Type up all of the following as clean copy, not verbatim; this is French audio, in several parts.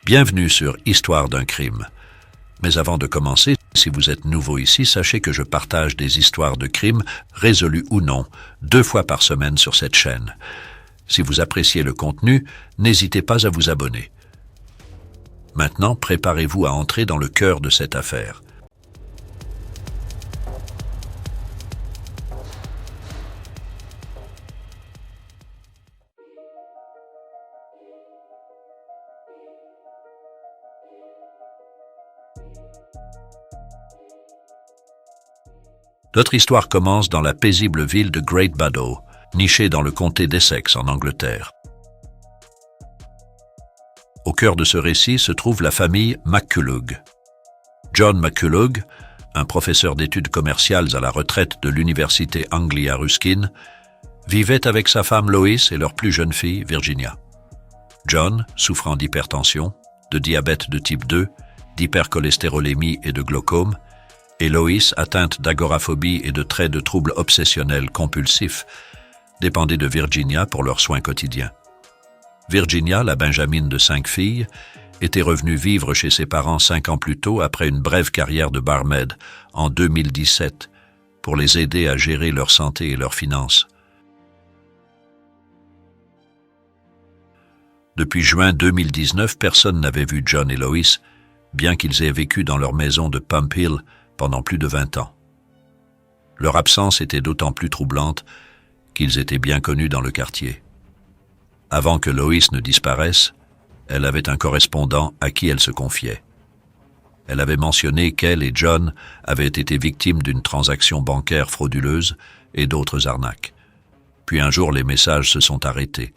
Bienvenue sur Histoire d'un crime. Mais avant de commencer, si vous êtes nouveau ici, sachez que je partage des histoires de crimes, résolues ou non, 2 fois par semaine sur cette chaîne. Si vous appréciez le contenu, n'hésitez pas à vous abonner. Maintenant, préparez-vous à entrer dans le cœur de cette affaire. Notre histoire commence dans la paisible ville de Great Baddow, nichée dans le comté d'Essex en Angleterre. Au cœur de ce récit se trouve la famille McCulloch. John McCulloch, un professeur d'études commerciales à la retraite de l'université Anglia Ruskin, vivait avec sa femme Lois et leur plus jeune fille Virginia. John, souffrant d'hypertension, de diabète de type 2, d'hypercholestérolémie et de glaucome, et Lois, atteinte d'agoraphobie et de traits de troubles obsessionnels compulsifs, dépendaient de Virginia pour leurs soins quotidiens. Virginia, la benjamine de 5 filles, était revenue vivre chez ses parents 5 ans plus tôt après une brève carrière de barmaid en 2017 pour les aider à gérer leur santé et leurs finances. Depuis juin 2019, personne n'avait vu John et Lois, bien qu'ils aient vécu dans leur maison de Pump Hill pendant plus de 20 ans. Leur absence était d'autant plus troublante qu'ils étaient bien connus dans le quartier. Avant que Lois ne disparaisse, elle avait un correspondant à qui elle se confiait. Elle avait mentionné qu'elle et John avaient été victimes d'une transaction bancaire frauduleuse et d'autres arnaques. Puis un jour, les messages se sont arrêtés.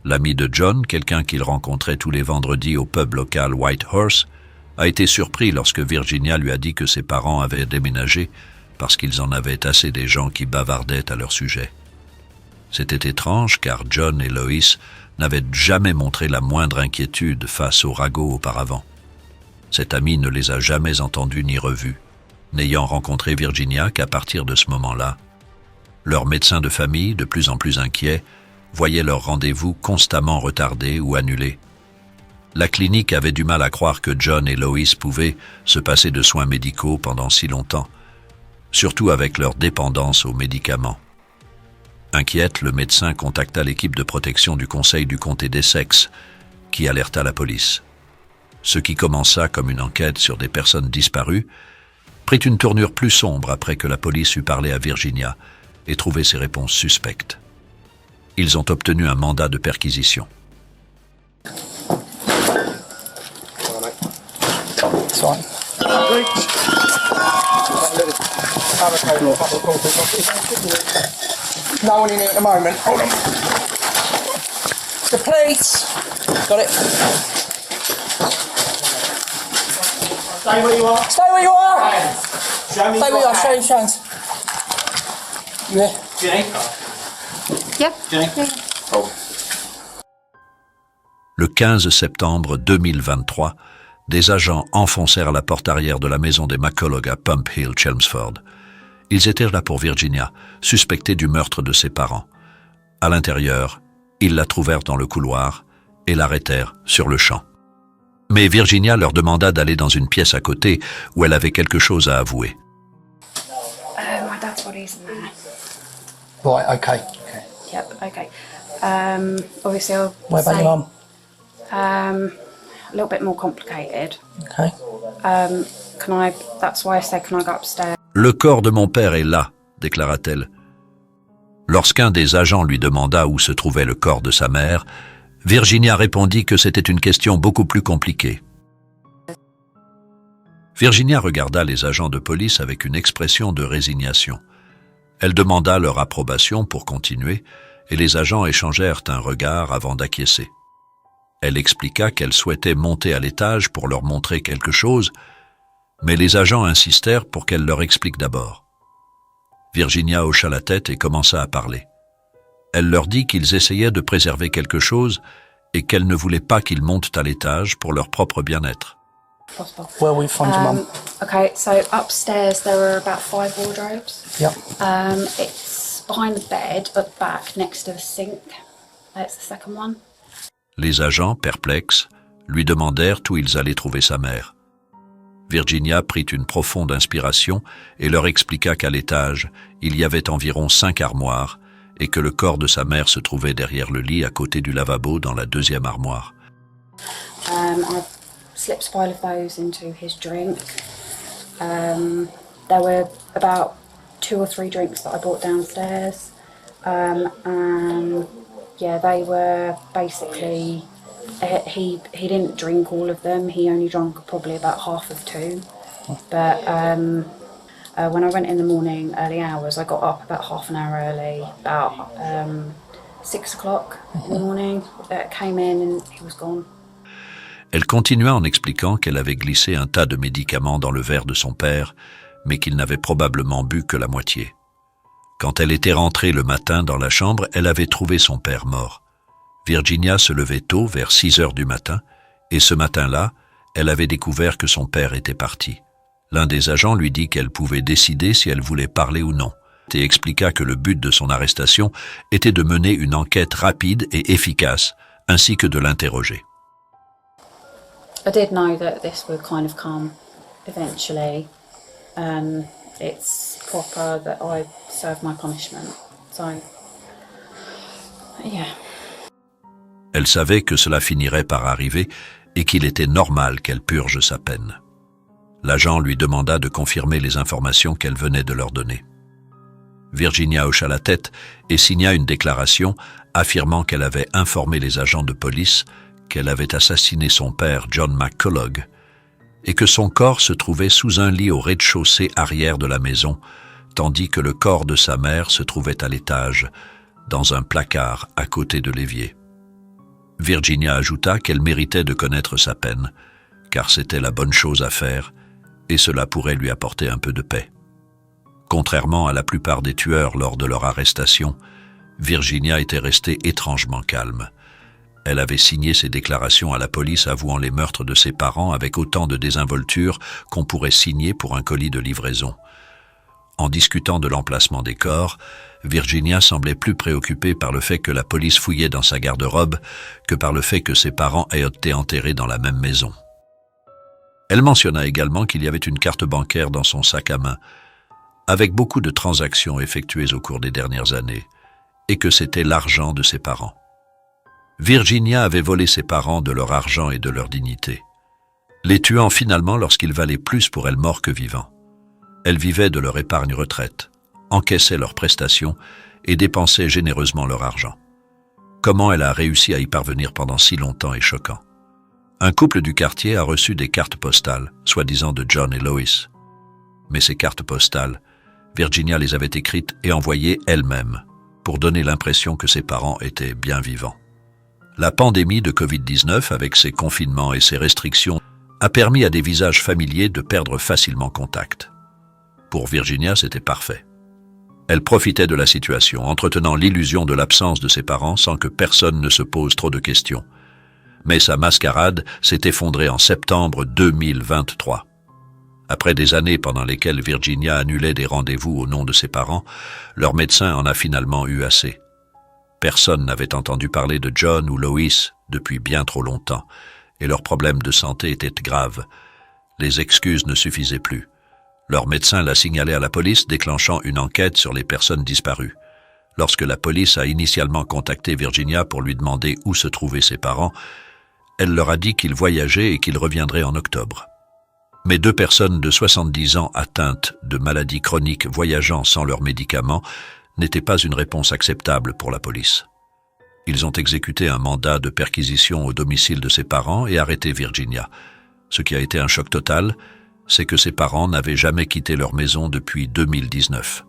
L'ami de John, quelqu'un qu'il rencontrait tous les vendredis au pub local White Horse, a été surpris lorsque Virginia lui a dit que ses parents avaient déménagé parce qu'ils en avaient assez des gens qui bavardaient à leur sujet. C'était étrange car John et Lois n'avaient jamais montré la moindre inquiétude face aux ragots auparavant. Cet ami ne les a jamais entendus ni revus, n'ayant rencontré Virginia qu'à partir de ce moment-là. Leur médecin de famille, de plus en plus inquiet, voyaient leurs rendez-vous constamment retardés ou annulés. La clinique avait du mal à croire que John et Lois pouvaient se passer de soins médicaux pendant si longtemps, surtout avec leur dépendance aux médicaments. Inquiète, le médecin contacta l'équipe de protection du conseil du comté d'Essex, qui alerta la police. Ce qui commença comme une enquête sur des personnes disparues prit une tournure plus sombre après que la police eut parlé à Virginia et trouvé ses réponses suspectes. Ils ont obtenu un mandat de perquisition. No one in here at the moment. Hold on. The police. Got it. Stay where you are. Stay where you are. Show me Stay where you your are. Show hands. your hands. Yeah. Jenny. Yep. Jenny. Oh. Le 15 septembre 2023, des agents enfoncèrent la porte arrière de la maison des McCulloch à Pump Hill, Chelmsford. Ils étaient là pour Virginia, suspectée du meurtre de ses parents. À l'intérieur, ils la trouvèrent dans le couloir et l'arrêtèrent sur le champ. Mais Virginia leur demanda d'aller dans une pièce à côté où elle avait quelque chose à avouer. My dad's body's in there. Right. Okay. Yep. Okay. Obviously, I'll What about say, your mum? a little bit more complicated. Okay. That's why I said, can I go upstairs? Le corps de mon père est là, déclara-t-elle. Lorsqu'un des agents lui demanda où se trouvait le corps de sa mère, Virginia répondit que c'était une question beaucoup plus compliquée. Virginia regarda les agents de police avec une expression de résignation. Elle demanda leur approbation pour continuer, et les agents échangèrent un regard avant d'acquiescer. Elle expliqua qu'elle souhaitait monter à l'étage pour leur montrer quelque chose, mais les agents insistèrent pour qu'elle leur explique d'abord. Virginia hocha la tête et commença à parler. Elle leur dit qu'ils essayaient de préserver quelque chose et qu'elle ne voulait pas qu'ils montent à l'étage pour leur propre bien-être. Possible. Where we find your mum? Okay, so upstairs there were about 5 wardrobes. Yep. It's behind the bed at the back next to the sink. That's the second one. Les agents, perplexes, lui demandèrent où ils allaient trouver sa mère. Virginia prit une profonde inspiration et leur expliqua qu'à l'étage, il y avait environ 5 armoires et que le corps de sa mère se trouvait derrière le lit à côté du lavabo dans la deuxième armoire. I slipped a pile of those into his drink. There were about 2 or 3 drinks that I brought downstairs. And yeah, they were basically, he didn't drink all of them. He only drank probably about half of 2. But when I went in the morning, early hours, I got up about half an hour early, about 6 o'clock in the morning. Came in and he was gone. Elle continua en expliquant qu'elle avait glissé un tas de médicaments dans le verre de son père, mais qu'il n'avait probablement bu que la moitié. Quand elle était rentrée le matin dans la chambre, elle avait trouvé son père mort. Virginia se levait tôt, vers 6 heures du matin, et ce matin-là, elle avait découvert que son père était parti. L'un des agents lui dit qu'elle pouvait décider si elle voulait parler ou non, et expliqua que le but de son arrestation était de mener une enquête rapide et efficace, ainsi que de l'interroger. I did know that this would kind of come eventually. It's proper that I serve my punishment. So, yeah. Elle savait que cela finirait par arriver et qu'il était normal qu'elle purge sa peine. L'agent lui demanda de confirmer les informations qu'elle venait de leur donner. Virginia hocha la tête et signa une déclaration affirmant qu'elle avait informé les agents de police qu'elle avait assassiné son père John McCullough et que son corps se trouvait sous un lit au rez-de-chaussée arrière de la maison, tandis que le corps de sa mère se trouvait à l'étage, dans un placard à côté de l'évier. Virginia ajouta qu'elle méritait de connaître sa peine, car c'était la bonne chose à faire, et cela pourrait lui apporter un peu de paix. Contrairement à la plupart des tueurs lors de leur arrestation, Virginia était restée étrangement calme. Elle avait signé ses déclarations à la police avouant les meurtres de ses parents avec autant de désinvolture qu'on pourrait signer pour un colis de livraison. En discutant de l'emplacement des corps, Virginia semblait plus préoccupée par le fait que la police fouillait dans sa garde-robe que par le fait que ses parents aient été enterrés dans la même maison. Elle mentionna également qu'il y avait une carte bancaire dans son sac à main, avec beaucoup de transactions effectuées au cours des dernières années, et que c'était l'argent de ses parents. Virginia avait volé ses parents de leur argent et de leur dignité, les tuant finalement lorsqu'il valait plus pour elle mort que vivant. Elle vivait de leur épargne retraite, encaissait leurs prestations et dépensait généreusement leur argent. Comment elle a réussi à y parvenir pendant si longtemps est choquant. Un couple du quartier a reçu des cartes postales, soi-disant de John et Lois. Mais ces cartes postales, Virginia les avait écrites et envoyées elle-même, pour donner l'impression que ses parents étaient bien vivants. La pandémie de Covid-19, avec ses confinements et ses restrictions, a permis à des visages familiers de perdre facilement contact. Pour Virginia, c'était parfait. Elle profitait de la situation, entretenant l'illusion de l'absence de ses parents sans que personne ne se pose trop de questions. Mais sa mascarade s'est effondrée en septembre 2023. Après des années pendant lesquelles Virginia annulait des rendez-vous au nom de ses parents, leur médecin en a finalement eu assez. Personne n'avait entendu parler de John ou Lois depuis bien trop longtemps, et leurs problèmes de santé étaient graves. Les excuses ne suffisaient plus. Leur médecin l'a signalé à la police, déclenchant une enquête sur les personnes disparues. Lorsque la police a initialement contacté Virginia pour lui demander où se trouvaient ses parents, elle leur a dit qu'ils voyageaient et qu'ils reviendraient en octobre. Mais 2 personnes de 70 ans atteintes de maladies chroniques voyageant sans leurs médicaments n'était pas une réponse acceptable pour la police. Ils ont exécuté un mandat de perquisition au domicile de ses parents et arrêté Virginia. Ce qui a été un choc total, c'est que ses parents n'avaient jamais quitté leur maison depuis 2019.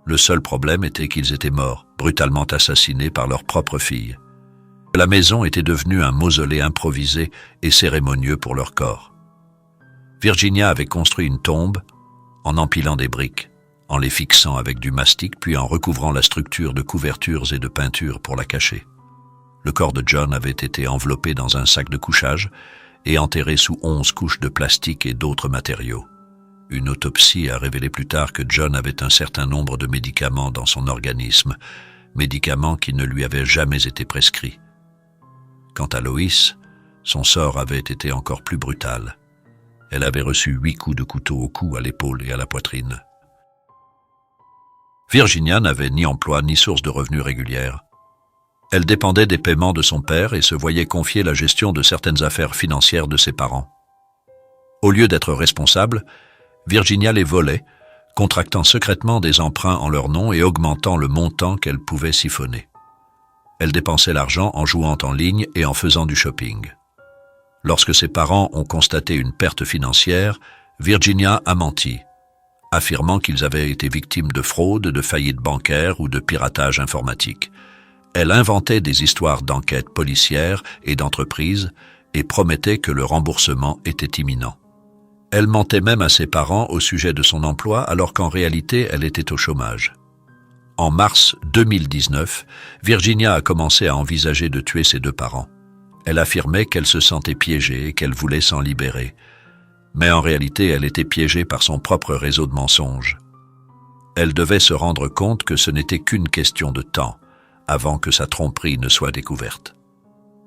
Le seul problème était qu'ils étaient morts, brutalement assassinés par leur propre fille. La maison était devenue un mausolée improvisé et cérémonieux pour leur corps. Virginia avait construit une tombe en empilant des briques, en les fixant avec du mastic, puis en recouvrant la structure de couvertures et de peintures pour la cacher. Le corps de John avait été enveloppé dans un sac de couchage et enterré sous 11 couches de plastique et d'autres matériaux. Une autopsie a révélé plus tard que John avait un certain nombre de médicaments dans son organisme, médicaments qui ne lui avaient jamais été prescrits. Quant à Lois, son sort avait été encore plus brutal. Elle avait reçu 8 coups de couteau au cou, à l'épaule et à la poitrine. Virginia n'avait ni emploi ni source de revenus régulière. Elle dépendait des paiements de son père et se voyait confier la gestion de certaines affaires financières de ses parents. Au lieu d'être responsable, Virginia les volait, contractant secrètement des emprunts en leur nom et augmentant le montant qu'elle pouvait siphonner. Elle dépensait l'argent en jouant en ligne et en faisant du shopping. Lorsque ses parents ont constaté une perte financière, Virginia a menti, affirmant qu'ils avaient été victimes de fraude, de faillite bancaire ou de piratage informatique. Elle inventait des histoires d'enquêtes policières et d'entreprises et promettait que le remboursement était imminent. Elle mentait même à ses parents au sujet de son emploi alors qu'en réalité elle était au chômage. En mars 2019, Virginia a commencé à envisager de tuer ses 2 parents. Elle affirmait qu'elle se sentait piégée et qu'elle voulait s'en libérer. Mais en réalité, elle était piégée par son propre réseau de mensonges. Elle devait se rendre compte que ce n'était qu'une question de temps avant que sa tromperie ne soit découverte.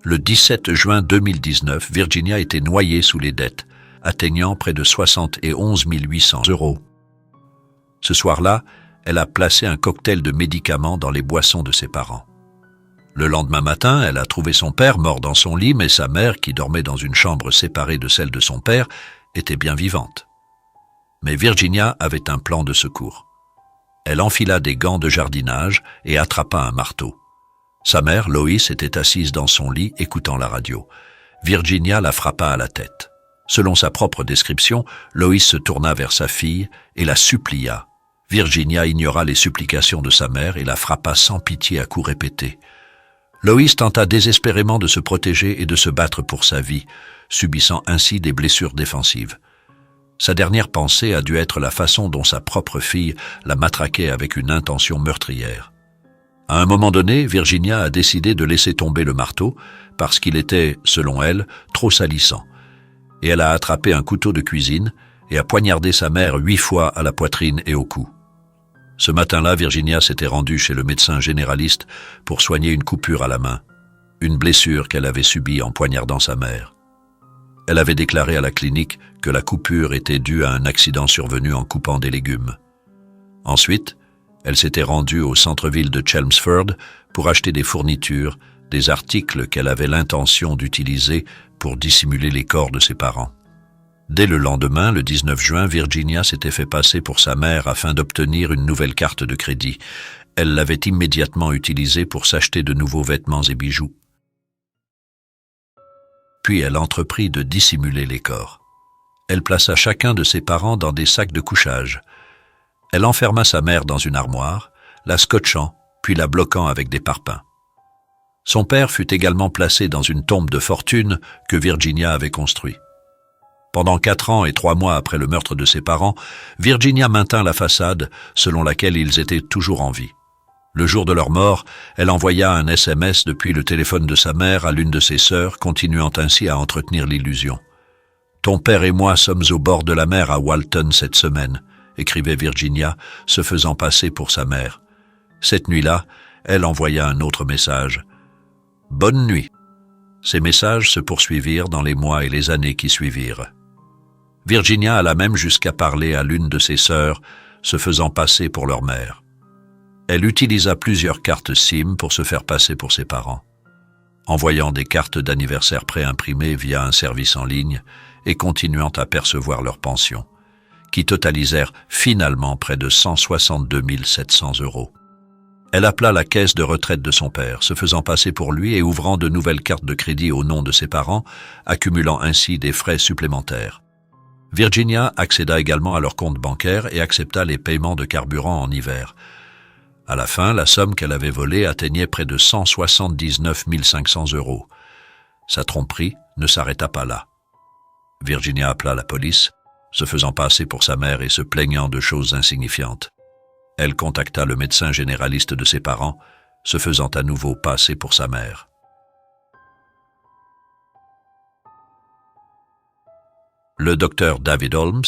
Le 17 juin 2019, Virginia était noyée sous les dettes, atteignant près de 71 800 €. Ce soir-là, elle a placé un cocktail de médicaments dans les boissons de ses parents. Le lendemain matin, elle a trouvé son père mort dans son lit, mais sa mère, qui dormait dans une chambre séparée de celle de son père, était bien vivante. Mais Virginia avait un plan de secours. Elle enfila des gants de jardinage et attrapa un marteau. Sa mère, Lois, était assise dans son lit, écoutant la radio. Virginia la frappa à la tête. Selon sa propre description, Lois se tourna vers sa fille et la supplia. Virginia ignora les supplications de sa mère et la frappa sans pitié à coups répétés. Lois tenta désespérément de se protéger et de se battre pour sa vie, subissant ainsi des blessures défensives. Sa dernière pensée a dû être la façon dont sa propre fille la matraquait avec une intention meurtrière. À un moment donné, Virginia a décidé de laisser tomber le marteau parce qu'il était, selon elle, trop salissant. Et elle a attrapé un couteau de cuisine et a poignardé sa mère 8 fois à la poitrine et au cou. Ce matin-là, Virginia s'était rendue chez le médecin généraliste pour soigner une coupure à la main, une blessure qu'elle avait subie en poignardant sa mère. Elle avait déclaré à la clinique que la coupure était due à un accident survenu en coupant des légumes. Ensuite, elle s'était rendue au centre-ville de Chelmsford pour acheter des fournitures, des articles qu'elle avait l'intention d'utiliser pour dissimuler les corps de ses parents. Dès le lendemain, le 19 juin, Virginia s'était fait passer pour sa mère afin d'obtenir une nouvelle carte de crédit. Elle l'avait immédiatement utilisée pour s'acheter de nouveaux vêtements et bijoux. Puis elle entreprit de dissimuler les corps. Elle plaça chacun de ses parents dans des sacs de couchage. Elle enferma sa mère dans une armoire, la scotchant, puis la bloquant avec des parpaings. Son père fut également placé dans une tombe de fortune que Virginia avait construite. Pendant 4 ans et 3 mois après le meurtre de ses parents, Virginia maintint la façade selon laquelle ils étaient toujours en vie. Le jour de leur mort, elle envoya un SMS depuis le téléphone de sa mère à l'une de ses sœurs, continuant ainsi à entretenir l'illusion. « Ton père et moi sommes au bord de la mer à Walton cette semaine », écrivait Virginia, se faisant passer pour sa mère. Cette nuit-là, elle envoya un autre message. « Bonne nuit ». Ces messages se poursuivirent dans les mois et les années qui suivirent. Virginia alla même jusqu'à parler à l'une de ses sœurs, se faisant passer pour leur mère. Elle utilisa plusieurs cartes SIM pour se faire passer pour ses parents, envoyant des cartes d'anniversaire préimprimées via un service en ligne et continuant à percevoir leurs pensions, qui totalisèrent finalement près de 162 700 €. Elle appela la caisse de retraite de son père, se faisant passer pour lui et ouvrant de nouvelles cartes de crédit au nom de ses parents, accumulant ainsi des frais supplémentaires. Virginia accéda également à leur compte bancaire et accepta les paiements de carburant en hiver. À la fin, la somme qu'elle avait volée atteignait près de 179 500 €. Sa tromperie ne s'arrêta pas là. Virginia appela la police, se faisant passer pour sa mère et se plaignant de choses insignifiantes. Elle contacta le médecin généraliste de ses parents, se faisant à nouveau passer pour sa mère. Le docteur David Holmes,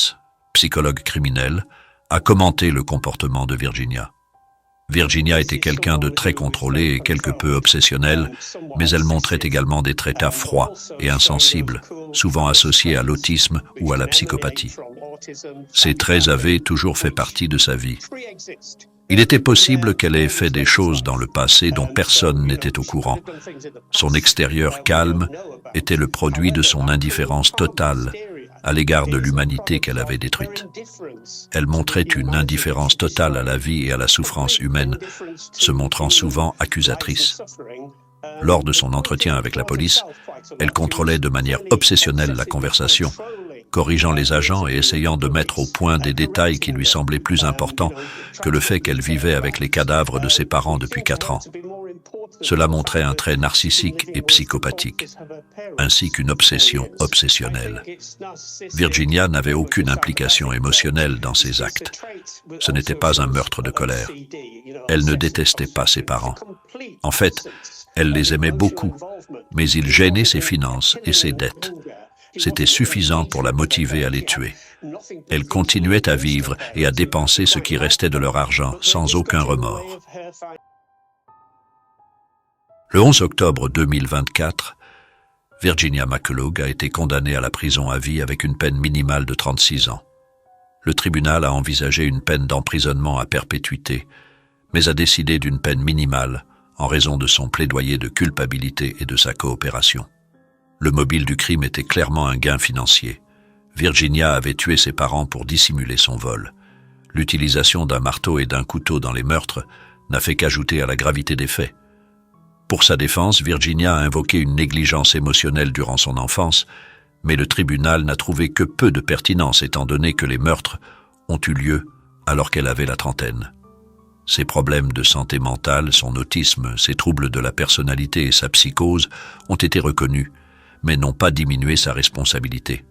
psychologue criminel, a commenté le comportement de Virginia. Virginia était quelqu'un de très contrôlé et quelque peu obsessionnel, mais elle montrait également des traits froids et insensibles, souvent associés à l'autisme ou à la psychopathie. Ces traits avaient toujours fait partie de sa vie. Il était possible qu'elle ait fait des choses dans le passé dont personne n'était au courant. Son extérieur calme était le produit de son indifférence totale à l'égard de l'humanité qu'elle avait détruite. Elle montrait une indifférence totale à la vie et à la souffrance humaine, se montrant souvent accusatrice. Lors de son entretien avec la police, elle contrôlait de manière obsessionnelle la conversation, corrigeant les agents et essayant de mettre au point des détails qui lui semblaient plus importants que le fait qu'elle vivait avec les cadavres de ses parents depuis 4 ans. Cela montrait un trait narcissique et psychopathique, ainsi qu'une obsession obsessionnelle. Virginia n'avait aucune implication émotionnelle dans ses actes. Ce n'était pas un meurtre de colère. Elle ne détestait pas ses parents. En fait, elle les aimait beaucoup, mais ils gênaient ses finances et ses dettes. C'était suffisant pour la motiver à les tuer. Elle continuait à vivre et à dépenser ce qui restait de leur argent sans aucun remords. Le 11 octobre 2024, Virginia McCullough a été condamnée à la prison à vie avec une peine minimale de 36 ans. Le tribunal a envisagé une peine d'emprisonnement à perpétuité, mais a décidé d'une peine minimale en raison de son plaidoyer de culpabilité et de sa coopération. Le mobile du crime était clairement un gain financier. Virginia avait tué ses parents pour dissimuler son vol. L'utilisation d'un marteau et d'un couteau dans les meurtres n'a fait qu'ajouter à la gravité des faits. Pour sa défense, Virginia a invoqué une négligence émotionnelle durant son enfance, mais le tribunal n'a trouvé que peu de pertinence étant donné que les meurtres ont eu lieu alors qu'elle avait la trentaine. Ses problèmes de santé mentale, son autisme, ses troubles de la personnalité et sa psychose ont été reconnus, mais n'ont pas diminué sa responsabilité.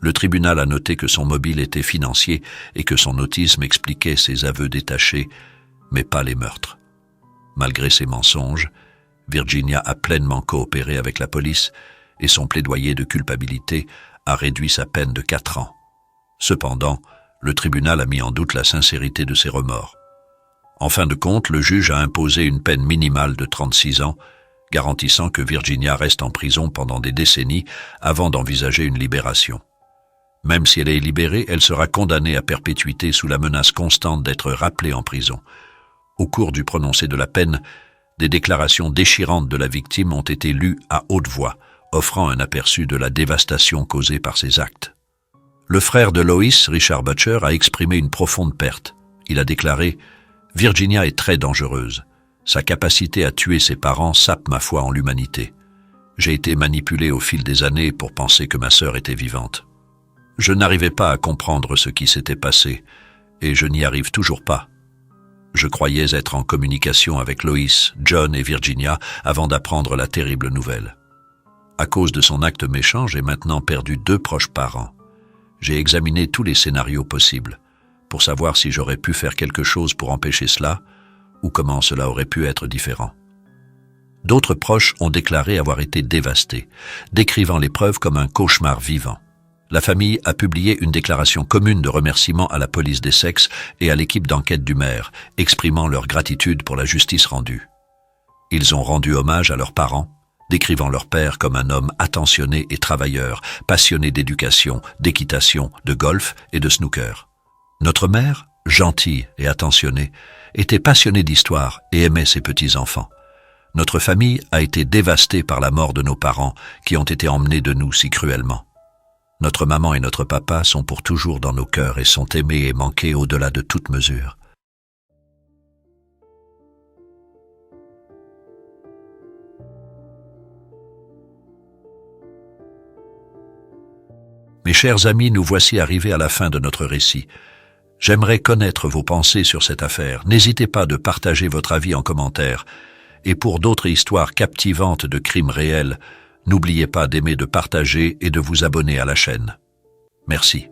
Le tribunal a noté que son mobile était financier et que son autisme expliquait ses aveux détachés, mais pas les meurtres. Malgré ses mensonges, Virginia a pleinement coopéré avec la police et son plaidoyer de culpabilité a réduit sa peine de 4 ans. Cependant, le tribunal a mis en doute la sincérité de ses remords. En fin de compte, le juge a imposé une peine minimale de 36 ans, garantissant que Virginia reste en prison pendant des décennies avant d'envisager une libération. Même si elle est libérée, elle sera condamnée à perpétuité sous la menace constante d'être rappelée en prison. Au cours du prononcé de la peine, des déclarations déchirantes de la victime ont été lues à haute voix, offrant un aperçu de la dévastation causée par ses actes. Le frère de Lois, Richard Butcher, a exprimé une profonde perte. Il a déclaré « Virginia est très dangereuse. Sa capacité à tuer ses parents sape ma foi en l'humanité. J'ai été manipulé au fil des années pour penser que ma sœur était vivante. Je n'arrivais pas à comprendre ce qui s'était passé, et je n'y arrive toujours pas. Je croyais être en communication avec Lois, John et Virginia avant d'apprendre la terrible nouvelle. À cause de son acte méchant, j'ai maintenant perdu 2 proches parents. J'ai examiné tous les scénarios possibles pour savoir si j'aurais pu faire quelque chose pour empêcher cela ou comment cela aurait pu être différent. D'autres proches ont déclaré avoir été dévastés, décrivant l'épreuve comme un cauchemar vivant. La famille a publié une déclaration commune de remerciement à la police d'Essex et à l'équipe d'enquête du maire, exprimant leur gratitude pour la justice rendue. Ils ont rendu hommage à leurs parents, décrivant leur père comme un homme attentionné et travailleur, passionné d'éducation, d'équitation, de golf et de snooker. Notre mère, gentille et attentionnée, était passionnée d'histoire et aimait ses petits-enfants. Notre famille a été dévastée par la mort de nos parents qui ont été emmenés de nous si cruellement. Notre maman et notre papa sont pour toujours dans nos cœurs et sont aimés et manqués au-delà de toute mesure. Mes chers amis, nous voici arrivés à la fin de notre récit. J'aimerais connaître vos pensées sur cette affaire. N'hésitez pas de partager votre avis en commentaire. Et pour d'autres histoires captivantes de crimes réels, n'oubliez pas d'aimer, de partager et de vous abonner à la chaîne. Merci.